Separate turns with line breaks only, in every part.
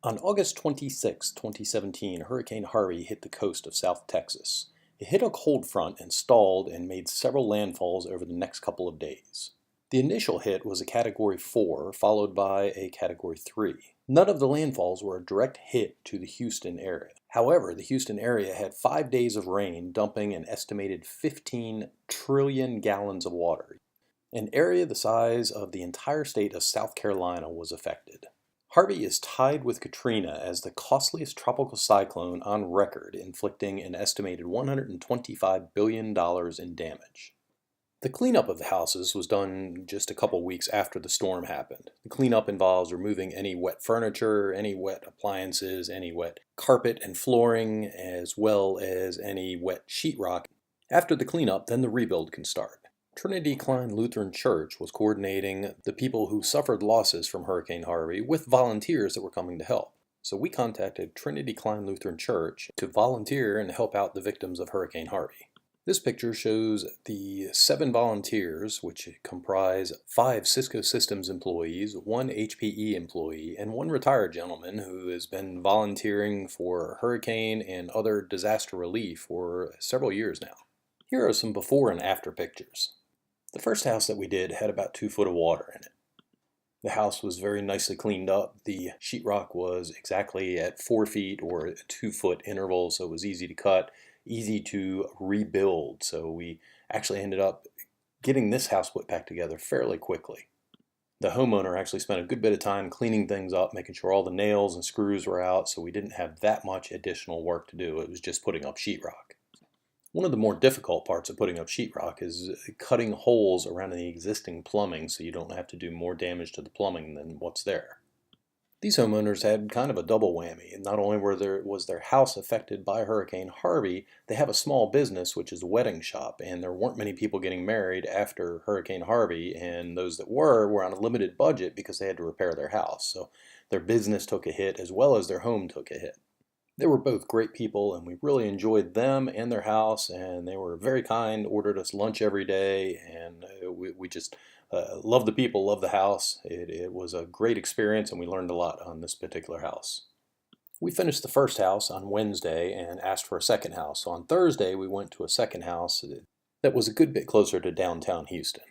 On August 26, 2017, Hurricane Harvey hit the coast of South Texas. It hit a cold front and stalled and made several landfalls over the next couple of days. The initial hit was a Category 4, followed by a Category 3. None of the landfalls were a direct hit to the Houston area. However, the Houston area had 5 days of rain, dumping an estimated 15 trillion gallons of water. An area the size of the entire state of South Carolina was affected. Harvey is tied with Katrina as the costliest tropical cyclone on record, inflicting an estimated $125 billion in damage. The cleanup of the houses was done just a couple weeks after the storm happened. The cleanup involves removing any wet furniture, any wet appliances, any wet carpet and flooring, as well as any wet sheetrock. After the cleanup, then the rebuild can start. Trinity Klein Lutheran Church was coordinating the people who suffered losses from Hurricane Harvey with volunteers that were coming to help. So we contacted Trinity Klein Lutheran Church to volunteer and help out the victims of Hurricane Harvey. This picture shows the 7 volunteers, which comprise 5 Cisco Systems employees, 1 HPE employee, and 1 retired gentleman who has been volunteering for hurricane and other disaster relief for several years now. Here are some before and after pictures. The first house that we did had about 2 foot of water in it. The house was very nicely cleaned up. The sheetrock was exactly at 4 feet or a 2 foot interval, so it was easy to cut, easy to rebuild. So we actually ended up getting this house put back together fairly quickly. The homeowner actually spent a good bit of time cleaning things up, making sure all the nails and screws were out, so we didn't have that much additional work to do. It was just putting up sheetrock. One of the more difficult parts of putting up sheetrock is cutting holes around the existing plumbing so you don't have to do more damage to the plumbing than what's there. These homeowners had kind of a double whammy. Not only was their house affected by Hurricane Harvey, they have a small business, which is a wedding shop, and there weren't many people getting married after Hurricane Harvey, and those that were on a limited budget because they had to repair their house. So their business took a hit as well as their home took a hit. They were both great people, and we really enjoyed them and their house, and they were very kind, ordered us lunch every day, and we just loved the people, loved the house. It was a great experience, and we learned a lot on this particular house. We finished the first house on Wednesday and asked for a second house. So on Thursday, we went to a second house that was a good bit closer to downtown Houston.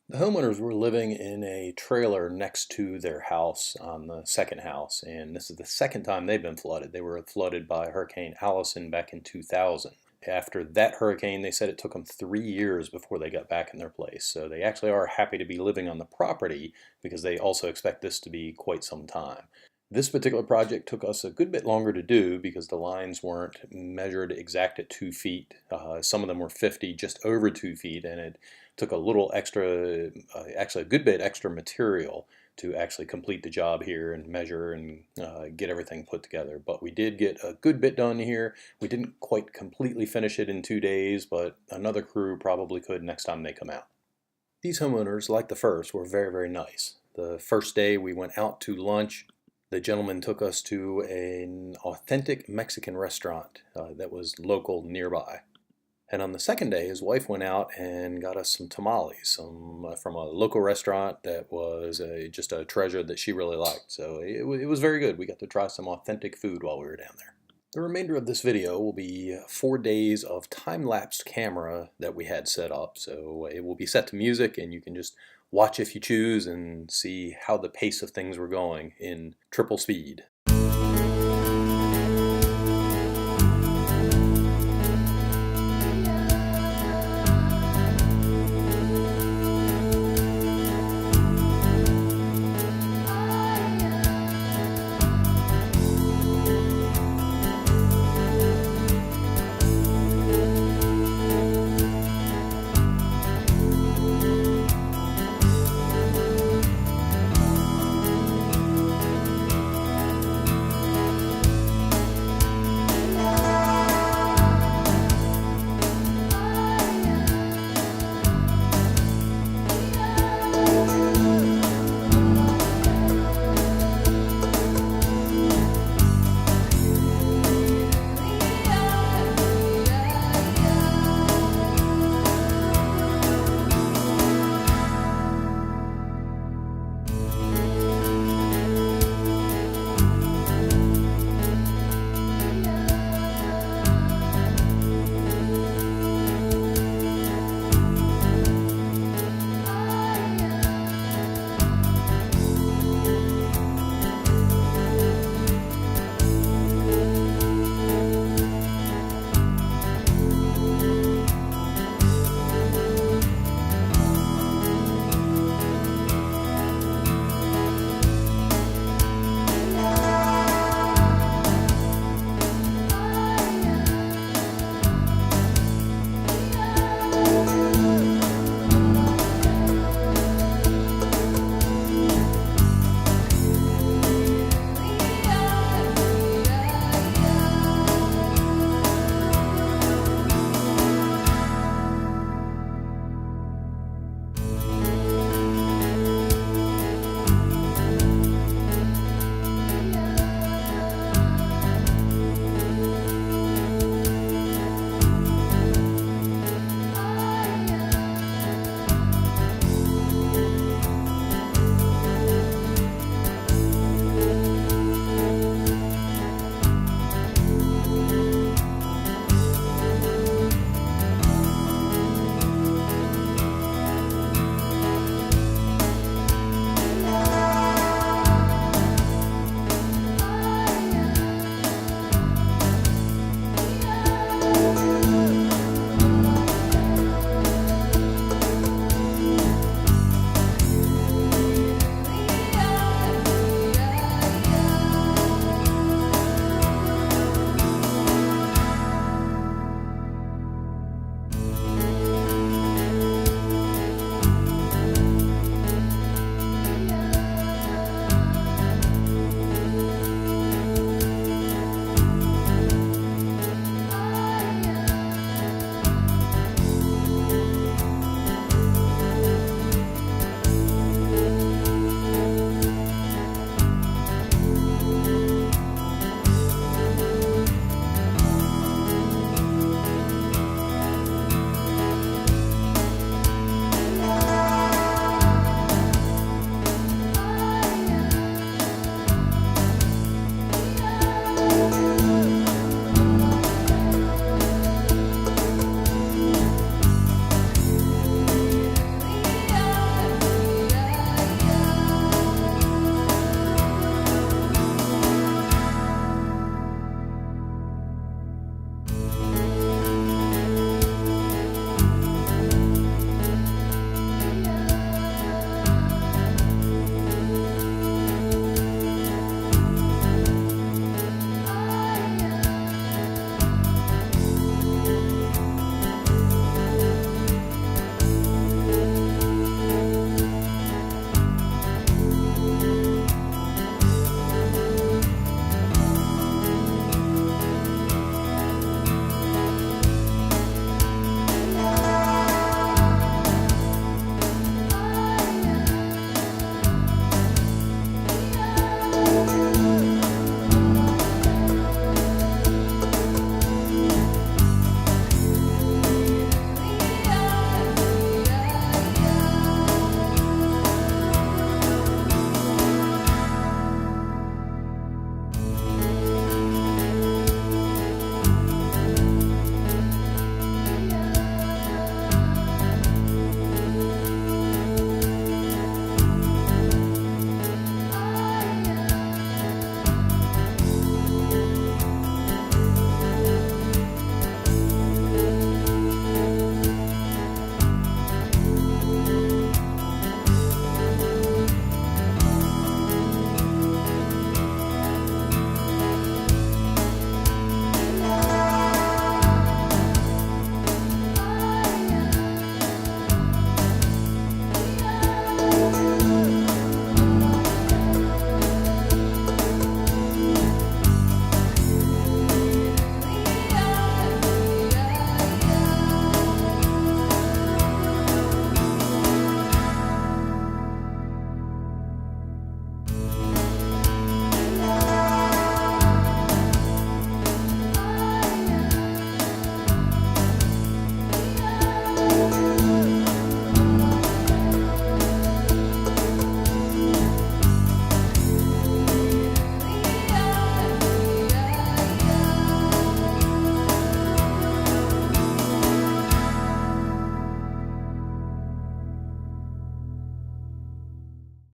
The homeowners were living in a trailer next to their house on the second house, and this is the second time they've been flooded. They were flooded by Hurricane Allison back in 2000. After that hurricane, they said it took them 3 years before they got back in their place. So they actually are happy to be living on the property because they also expect this to be quite some time. This particular project took us a good bit longer to do because the lines weren't measured exact at 2 feet. Some of them were 50, just over 2 feet, and it took a little extra, actually a good bit extra material to actually complete the job here and measure and get everything put together. But we did get a good bit done here. We didn't quite completely finish it in 2 days, but another crew probably could next time they come out. These homeowners, like the first, were very, very nice. The first day we went out to lunch. The gentleman took us to an authentic Mexican restaurant that was local nearby. And on the second day, his wife went out and got us some tamales from a local restaurant that was just a treasure that she really liked. So it was very good. We got to try some authentic food while we were down there. The remainder of this video will be 4 days of time-lapsed camera that we had set up. So it will be set to music, and you can just watch if you choose and see how the pace of things were going in triple speed.